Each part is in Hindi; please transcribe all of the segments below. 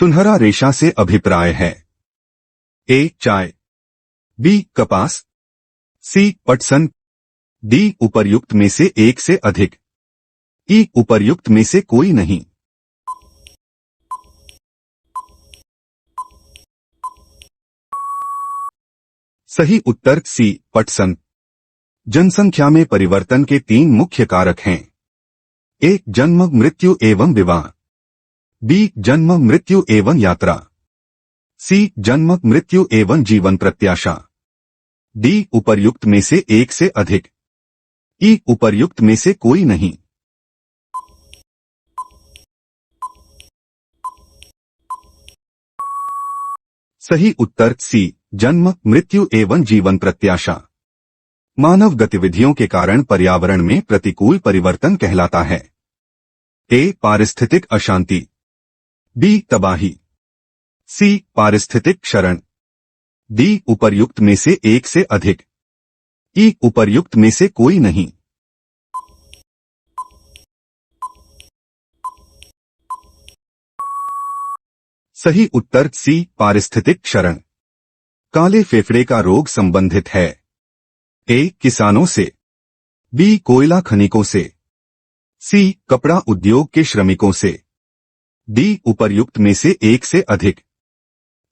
सुनहरा रेशा से अभिप्राय है। ए चाय, बी कपास, सी पटसन, डी उपर्युक्त में से एक से अधिक, ई उपर्युक्त में से कोई नहीं। सही उत्तर सी पटसन। जनसंख्या में परिवर्तन के 3 मुख्य कारक हैं। ए जन्म मृत्यु एवं विवाह, बी जन्म मृत्यु एवं यात्रा, सी जन्म मृत्यु एवं जीवन प्रत्याशा, डी उपर्युक्त में से एक से अधिक, ई उपर्युक्त में से कोई नहीं। सही उत्तर सी जन्म मृत्यु एवं जीवन प्रत्याशा। मानव गतिविधियों के कारण पर्यावरण में प्रतिकूल परिवर्तन कहलाता है। ए पारिस्थितिक अशांति, बी तबाही, सी पारिस्थितिक क्षरण, डी उपर्युक्त में से एक से अधिक, ई उपर्युक्त में से कोई नहीं। सही उत्तर सी पारिस्थितिक क्षरण। काले फेफड़े का रोग संबंधित है। ए किसानों से, बी कोयला खनिकों से, सी कपड़ा उद्योग के श्रमिकों से, डी उपर्युक्त में से एक से अधिक,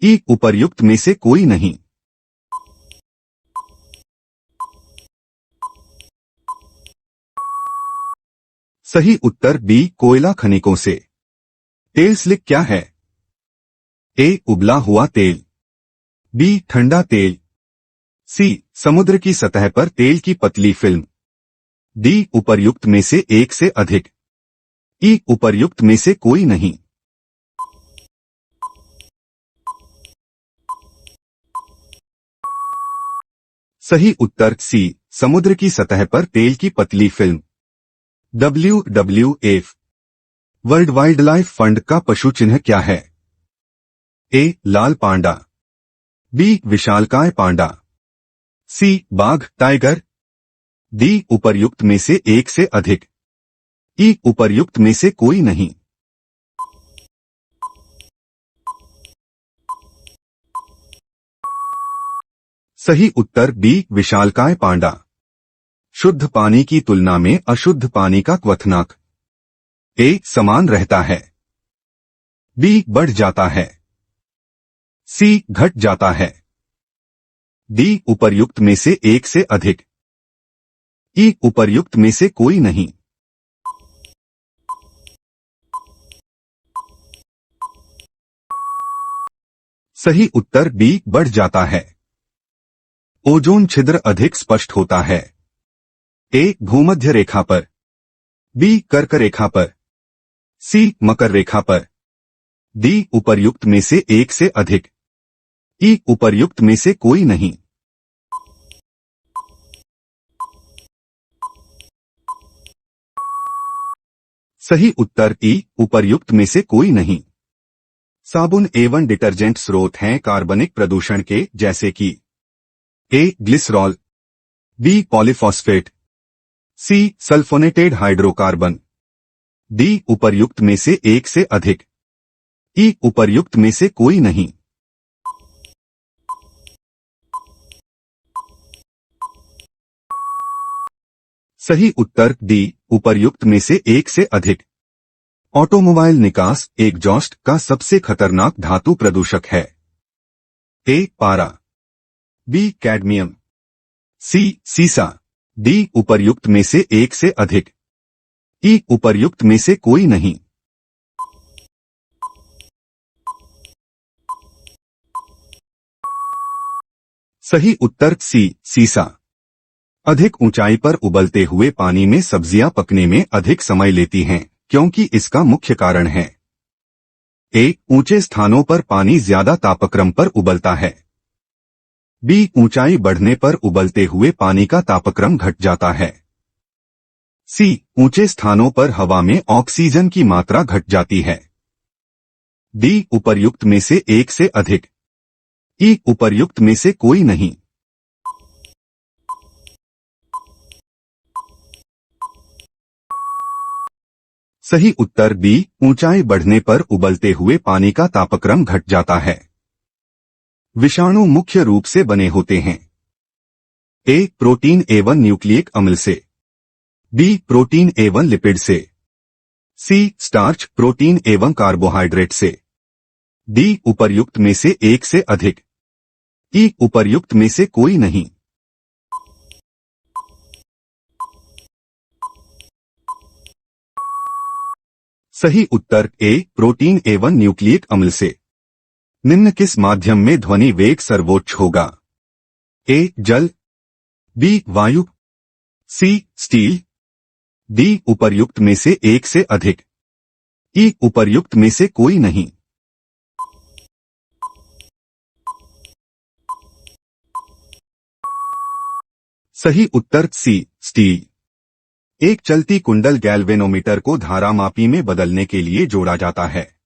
ई उपर्युक्त में से कोई नहीं। सही उत्तर बी कोयला खनिकों से। तेल स्लिक क्या है? ए उबला हुआ तेल, बी ठंडा तेल, सी समुद्र की सतह पर तेल की पतली फिल्म, डी उपर्युक्त में से एक से अधिक, ई उपर्युक्त में से कोई नहीं। सही उत्तर सी समुद्र की सतह पर तेल की पतली film. WWF world wild life fund का पशु चिन्ह क्या है? ए लाल पांडा, बी विशालकाय पांडा, सी बाघ टाइगर, डी उपर्युक्त में से एक से अधिक, ई उपर्युक्त में से कोई नहीं। सही उत्तर बी विशालकाय पांडा। शुद्ध पानी की तुलना में अशुद्ध पानी का क्वथनांक ए समान रहता है, बी बढ़ जाता है, सी घट जाता है, डी उपर्युक्त में से एक से अधिक, ई उपर्युक्त में से कोई नहीं। सही उत्तर बी बढ़ जाता है। ओजोन छिद्र अधिक स्पष्ट होता है। ए भूमध्य रेखा पर, बी कर्क रेखा पर, सी मकर रेखा पर, डी उपर्युक्त में से एक से अधिक, ई उपर्युक्त में से कोई नहीं। सही उत्तर ई उपर्युक्त में से कोई नहीं। साबुन एवं डिटर्जेंट स्रोत हैं कार्बनिक प्रदूषण के, जैसे कि ए ग्लिसरॉल, बी पॉलीफॉस्फेट, सी सल्फोनेटेड हाइड्रोकार्बन, डी उपर्युक्त में से एक से अधिक, ई उपर्युक्त में से कोई नहीं। सही उत्तर डी उपर्युक्त में से एक से अधिक। ऑटोमोबाइल निकास एग्जॉस्ट का सबसे खतरनाक धातु प्रदूषक है। ए पारा, बी कैडमियम, सी सीसा, डी उपर्युक्त में से एक से अधिक, ई उपर्युक्त में से कोई नहीं। सही उत्तर सी सीसा। अधिक ऊंचाई पर उबलते हुए पानी में सब्जियां पकने में अधिक समय लेती हैं, क्योंकि इसका मुख्य कारण है। ए ऊंचे स्थानों पर पानी ज्यादा तापक्रम पर उबलता है, बी ऊंचाई बढ़ने पर उबलते हुए पानी का तापक्रम घट जाता है, सी ऊंचे स्थानों पर हवा में ऑक्सीजन की मात्रा घट जाती है, डी उपर्युक्त में से एक से अधिक, ई उपर्युक्त में से कोई नहीं। सही उत्तर बी, ऊंचाई बढ़ने पर उबलते हुए पानी का तापक्रम घट जाता है। विषाणु मुख्य रूप से बने होते हैं। ए, प्रोटीन एवं न्यूक्लिक अम्ल से। बी, प्रोटीन एवं लिपिड से। सी, स्टार्च, प्रोटीन एवं कार्बोहाइड्रेट से। डी, उपर्युक्त में से एक से अधिक। ई, उपर्युक्त में से कोई नहीं। सही उत्तर ए, प्रोटीन एवं न्यूक्लिक अम्ल से। निम्न किस माध्यम में ध्वनि वेग सर्वोच्च होगा? ए, जल। बी, वायु। सी, स्टील। डी, उपर्युक्त में से एक से अधिक। ई, उपर्युक्त में से कोई नहीं। सही उत्तर सी, स्टील। एक चलती कुंडल गैल्वेनोमीटर को धारामापी में बदलने के लिए जोड़ा जाता है।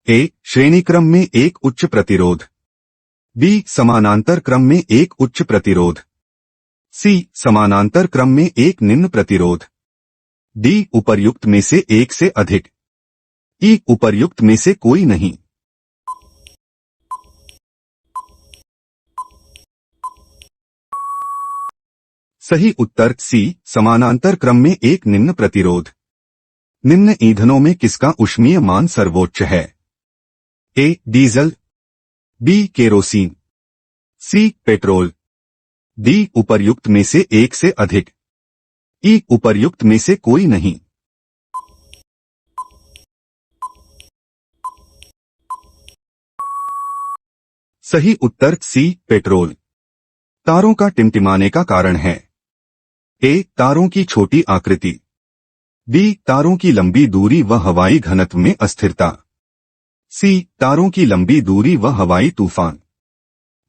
ए, श्रेणी क्रम में एक उच्च प्रतिरोध। बी, समानांतर क्रम में एक उच्च प्रतिरोध। सी, समानांतर क्रम में एक निम्न प्रतिरोध। डी, उपर्युक्त में से एक से अधिक। ई, उपर्युक्त में से कोई नहीं। सही उत्तर सी, समानांतर क्रम में एक निम्न प्रतिरोध। निम्न ईंधनों में किसका ऊष्मीय मान सर्वोच्च है? A, diesel. B, kerosene. C, petrol. D, उपर्युक्त में से एक से अधिक। ई, उपर्युक्त में से कोई नहीं। सही उत्तर सी, पेट्रोल। तारों का टिमटिमाने का कारण है। ए, तारों की छोटी आकृति। बी, तारों की लंबी दूरी व हवाई घनत्व में अस्थिरता। सी, तारों की लंबी दूरी व हवाई तूफान।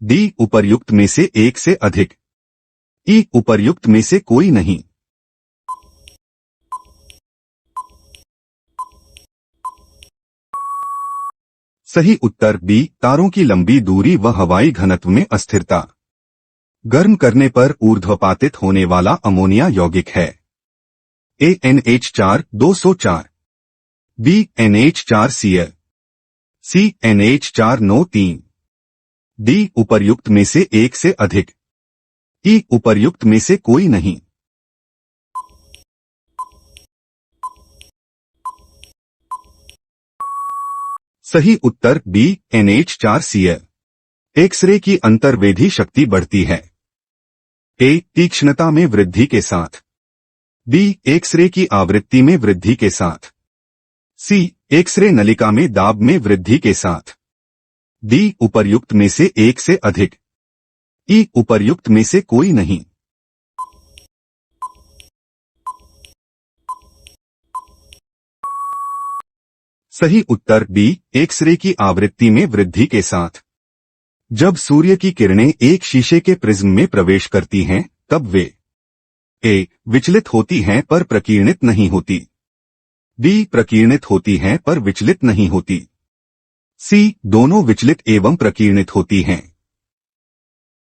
डी, उपर्युक्त में से एक से अधिक। ई, उपर्युक्त में से कोई नहीं। सही उत्तर बी, तारों की लंबी दूरी व हवाई घनत्व में अस्थिरता। गर्म करने पर ऊर्ध्वपातित होने वाला अमोनिया यौगिक है। ए, NH4 204। B, NH4Cl। सी, NH4NO3। डी, उपर्युक्त में से एक से अधिक। ई, उपर्युक्त में से कोई नहीं। सही उत्तर बी, NH4Cl। एक्सरे की अंतर्वेधी शक्ति बढ़ती है। ए, तीक्ष्णता में वृद्धि के साथ। बी, एक्सरे की आवृत्ति में वृद्धि के साथ। सी, एक्सरे नलिका में दाब में वृद्धि के साथ। डी, उपर्युक्त में से एक से अधिक। ई, उपर्युक्त में से कोई नहीं। सही उत्तर बी, एक्सरे की आवृत्ति में वृद्धि के साथ। जब सूर्य की किरणें एक शीशे के प्रिज्म में प्रवेश करती हैं, तब वे ए, विचलित होती हैं पर प्रकीर्णित नहीं होती। बी, प्रकीर्णित होती हैं पर विचलित नहीं होती। सी, दोनों विचलित एवं प्रकीर्णित होती हैं।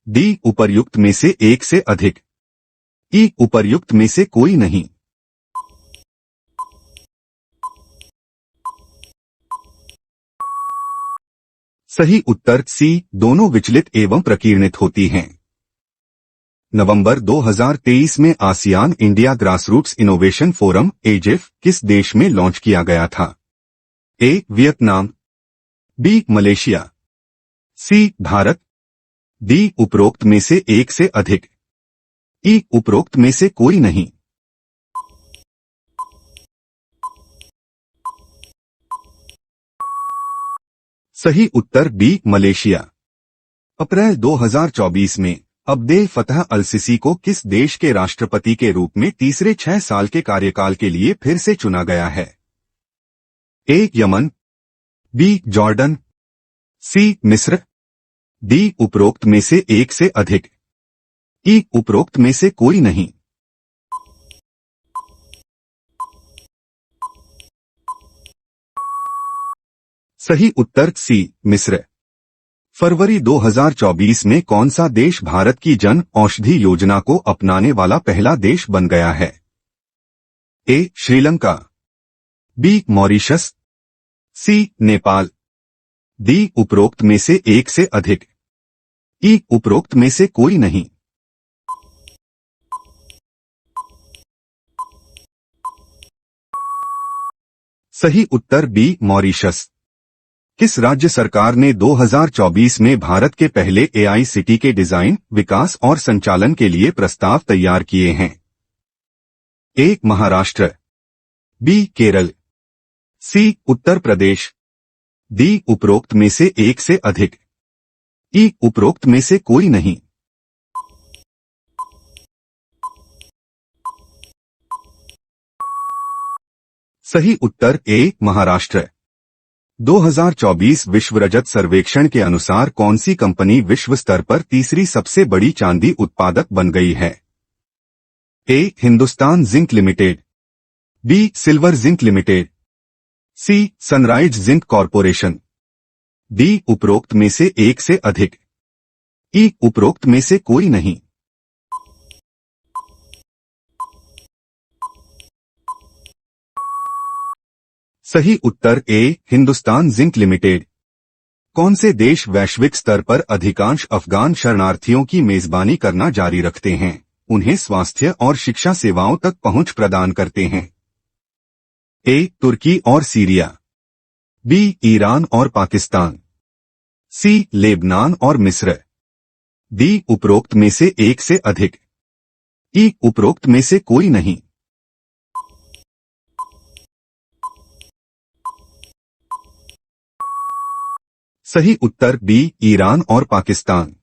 डी, उपर्युक्त में से एक से अधिक। ई, उपर्युक्त में से कोई नहीं। सही उत्तर सी, दोनों विचलित एवं प्रकीर्णित होती हैं। नवंबर 2023 में ASEAN India grassroots innovation forum AGIF किस देश में लॉन्च किया गया था? A, Vietnam. B, Malaysia. C, Bharat. D, उपरोक्त में से एक से अधिक। ई, उपरोक्त में से कोई नहीं। सही उत्तर बी, मलेशिया। अप्रैल 2024 में अब्देल फतह अल-सिसी को किस देश के राष्ट्रपति के रूप में तीसरे 6 साल के कार्यकाल के लिए फिर से चुना गया है? A, Yemen. B, Jordan. C, मिस्र। डी, उपरोक्त में से एक से अधिक। ई, उपरोक्त में से कोई नहीं। सही उत्तर सी, मिस्र। फरवरी 2024 में कौन सा देश भारत की जन औषधि योजना को अपनाने वाला पहला देश बन गया है? ए, श्रीलंका। बी मॉरिशस, सी नेपाल, डी उपरोक्त में से एक से अधिक, ई उपरोक्त में से कोई नहीं। सही उत्तर बी मॉरिशस। किस राज्य सरकार ने 2024 में भारत के पहले एआई सिटी के डिजाइन, विकास और संचालन के लिए प्रस्ताव तैयार किए हैं? ए महाराष्ट्र, बी केरल, सी उत्तर प्रदेश, डी उपरोक्त में से एक से अधिक, ई उपरोक्त में से कोई नहीं। सही उत्तर ए महाराष्ट्र। 2024 विश्व रजत सर्वेक्षण के अनुसार कौन सी कंपनी विश्व स्तर पर तीसरी सबसे बड़ी चांदी उत्पादक बन गई है? A Hindustan Zinc Limited, B Silver Zinc Limited, C Sunrise Zinc Corporation, D उपरोक्त में से एक से अधिक, ई उपरोक्त में से कोई नहीं। सही उत्तर ए हिंदुस्तान जिंक लिमिटेड। कौन से देश वैश्विक स्तर पर अधिकांश अफगान शरणार्थियों की मेजबानी करना जारी रखते हैं, उन्हें स्वास्थ्य और शिक्षा सेवाओं तक पहुंच प्रदान करते हैं? ए तुर्की और सीरिया, बी ईरान और पाकिस्तान, सी लेबनान और मिस्र, डी उपरोक्त में से एक से अधिक, ई उपरोक्त में से कोई नहीं। सही उत्तर बी ईरान और पाकिस्तान।